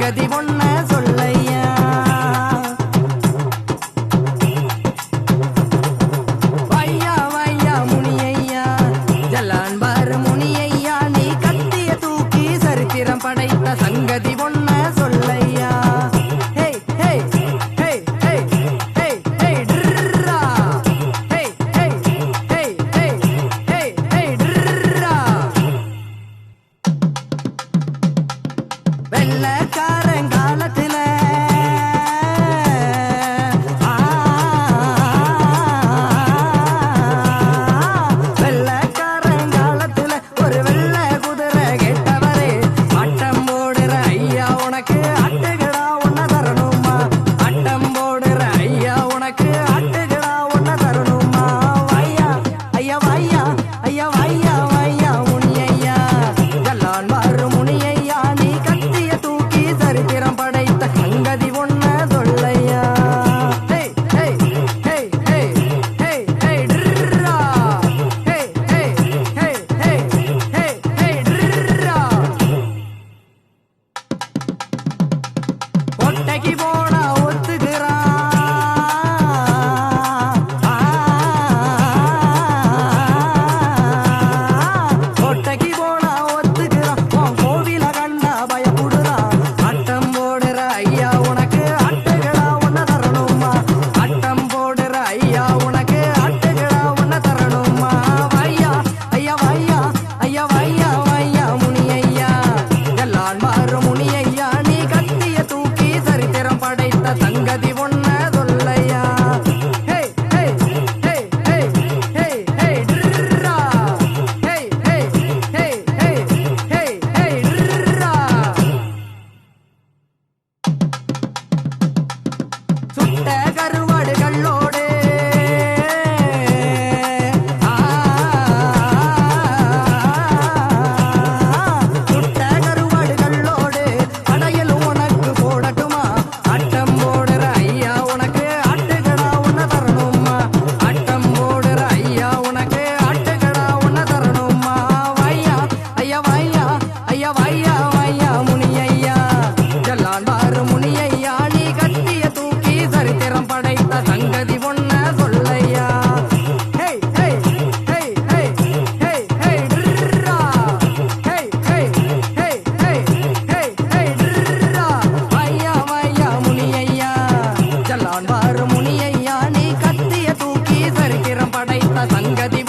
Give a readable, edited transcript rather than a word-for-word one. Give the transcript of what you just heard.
சங்கதி ஒண்ண சொல்லையா. வையா வையா முனியையா ஜலான் பாரு முனியையா நீ கத்திய தூக்கி சரித்திரம் படைத்த சங்கதி ஒண்ண சொல்லையா. வெள்ளக்காரங்காலத்துல வெள்ளக்காரங்காலத்துல ஒரு வெள்ள குதிரை கேட்டவரே ஆட்டம் போடுற ஐயா உனக்கு ஆட்டுகளா ஒன்ன தரணுமா. ஆட்டம் போடுற ஐயா உனக்கு ஆட்டுகளா ஒன்ன தரணுமா. வையா ஐயா வையா ஐயா வையா வையா முனியையா ஜல்லான் மாறு முனியையா நீ கத்திய தூக்கி சரித்திரம் படைத்த சங்கதி ஒண்ண சொல்லையா. கொட்டைக்கு போனா ஒத்துக்கிறான் கொட்டைக்கு போனா ஒத்துக்கிறான் உன் கோவில கண்டா பயப்படுறான். ஆட்டம் போடுற ஐயா உனக்கு ஆட்டுகளா ஒன்ன தரணுமா. ஆட்டம் போடுற ஐயா உனக்கு ஆட்டுகளா ஒன்ன தரணுமா. வையா ஐயா வையா ஐயா வையா வையா முனியையா ஜல்லான் மாறு முனியையா நீ கத்திய தூக்கி சரித்திரம் படைத்த சங்கதி ஒண்ண சொல்லையா. சுட்ட கருவாடுகளோடு சுட்ட கருவாடுகளோடு அடையலும் உனக்கு போடட்டுமா. ஆட்டம் போடுற ஐயா உனக்கு ஆட்டுகளா ஒன்ன தரணுமா. ஆட்டம் போடுற ஐயா உனக்கு ஆட்டுகளா ஒன்ன தரணுமா. வையா ஐயா வையா ஐயா வையா வையா முனியையா ஜல்லான் பாரு முனியையா நீ கத்திய தூக்கி சரித்திரம் படைத்த சங்கதி ஒண்ண சொல்லையா. வையா வையா முனியையா ஜல்லான் பாரு முனியையா நீ கத்திய தூக்கி சரித்திரம் படைத்த சங்கதி